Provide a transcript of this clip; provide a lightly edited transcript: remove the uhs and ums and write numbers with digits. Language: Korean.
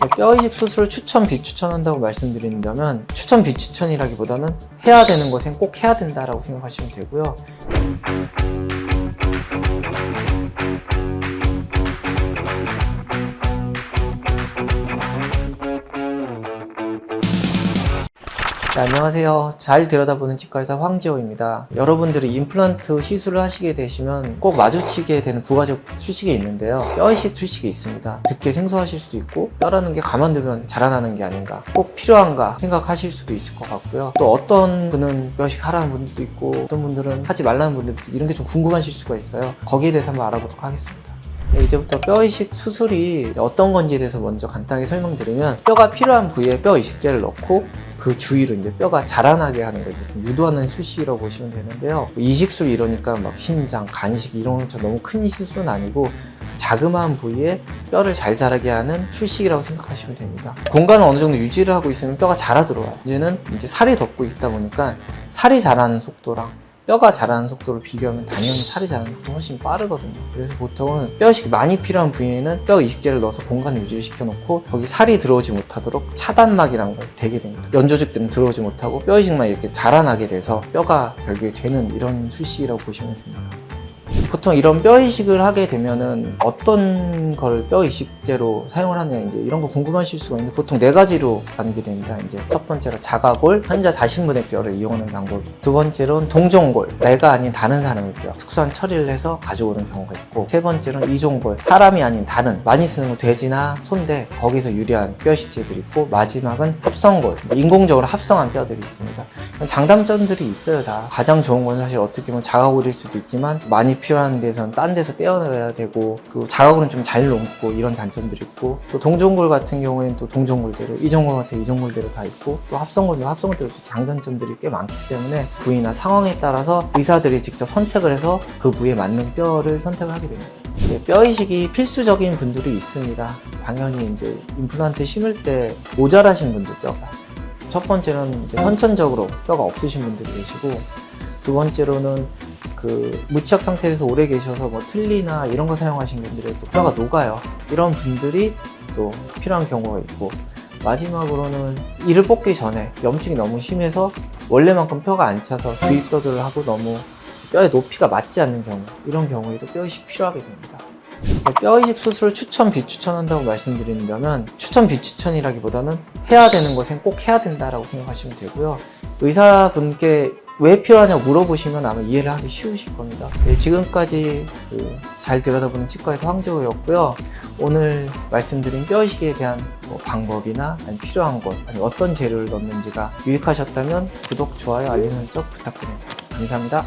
뼈이식 수술을 추천, 비추천한다고 말씀드린다면 추천, 비추천이라기보다는 해야 되는 것엔 꼭 해야 된다라고 생각하시면 되고요. 네, 안녕하세요. 잘 들여다보는 치과의사 황지호입니다. 여러분들이 임플란트 시술을 하시게 되시면 꼭 마주치게 되는 부가적 수식이 있는데요. 뼈이식 수식이 있습니다. 듣기 생소하실 수도 있고 뼈라는 게 가만두면 자라나는 게 아닌가, 꼭 필요한가 생각하실 수도 있을 것 같고요. 또 어떤 분은 뼈이식 하라는 분들도 있고 어떤 분들은 하지 말라는 분들도 있고 이런 게 좀 궁금하실 수가 있어요. 거기에 대해서 한번 알아보도록 하겠습니다. 이제부터 뼈이식 수술이 어떤 건지에 대해서 먼저 간단하게 설명드리면, 뼈가 필요한 부위에 뼈 이식제를 넣고 그 주위로 이제 뼈가 자라나게 하는 걸 좀 유도하는 수식이라고 보시면 되는데요. 이식술 이러니까 막 신장, 간 이식 이런 것처럼 너무 큰 수술은 아니고 자그마한 부위에 뼈를 잘 자라게 하는 출식이라고 생각하시면 됩니다. 공간을 어느 정도 유지를 하고 있으면 뼈가 자라 들어와요. 이제는 이제 살이 덮고 있다 보니까 살이 자라는 속도랑 뼈가 자라는 속도를 비교하면 당연히 살이 자라는 속도가 훨씬 빠르거든요. 그래서 보통은 뼈이식이 많이 필요한 부위에는 뼈 이식제를 넣어서 공간을 유지시켜 놓고 거기 살이 들어오지 못하도록 차단막이라는 걸 대게 됩니다. 연조직들은 들어오지 못하고 뼈이식만 이렇게 자라나게 돼서 뼈가 결국에 되는 이런 수식이라고 보시면 됩니다. 보통 이런 뼈 이식을 하게 되면은 어떤 걸 뼈 이식제로 사용을 하느냐, 이제 이런 거 궁금하실 수가 있는데 보통 4가지로 나뉘게 됩니다. 이제 첫 번째로 자가골, 환자 자신분의 뼈를 이용하는 방법. 두 번째로는 동종골, 내가 아닌 다른 사람의 뼈, 특수한 처리를 해서 가져오는 경우가 있고, 세 번째로는 이종골, 사람이 아닌 다른, 많이 쓰는 거 돼지나 소인데 거기서 유래한 뼈 이식제들이 있고, 마지막은 합성골, 인공적으로 합성한 뼈들이 있습니다. 장단점들이 있어요. 다 가장 좋은 건 사실 어떻게 보면 자가골일 수도 있지만 많이 필요한 데서는 딴 데서 떼어내야 되고, 그 자가골은 좀 잘 녹고 이런 단점들이 있고, 또 동종골 같은 경우에는 또 동종골대로, 이종골 같은 이종골대로 다 있고, 또 합성골도 합성골대로 장단점들이 꽤 많기 때문에 부위나 상황에 따라서 의사들이 직접 선택을 해서 그 부위에 맞는 뼈를 선택을 하게 됩니다. 뼈 이식이 필수적인 분들이 있습니다. 당연히 이제 임플란트 심을 때 모자라신 분들 뼈가, 첫 번째는 선천적으로 뼈가 없으신 분들이 계시고, 두 번째로는 그 무취약 상태에서 오래 계셔서 뭐 틀니나 이런 거 사용하신 분들이 또 뼈가 녹아요. 이런 분들이 또 필요한 경우가 있고, 마지막으로는 이를 뽑기 전에 염증이 너무 심해서 원래만큼 뼈가 안 차서 주입뼈들을 하고 너무 뼈의 높이가 맞지 않는 경우, 이런 경우에도 뼈이식 필요하게 됩니다. 뼈이식 수술을 추천, 비추천한다고 말씀드린다면 추천, 비추천이라기보다는 해야 되는 것엔 꼭 해야 된다라고 생각하시면 되고요. 의사분께 왜 필요하냐고 물어보시면 아마 이해를 하기 쉬우실 겁니다. 지금까지 잘 들여다보는 치과의사 황지호였고요. 오늘 말씀드린 뼈이식에 대한 방법이나 필요한 것, 어떤 재료를 넣는지가 유익하셨다면 구독, 좋아요, 알림 설정 부탁드립니다. 감사합니다.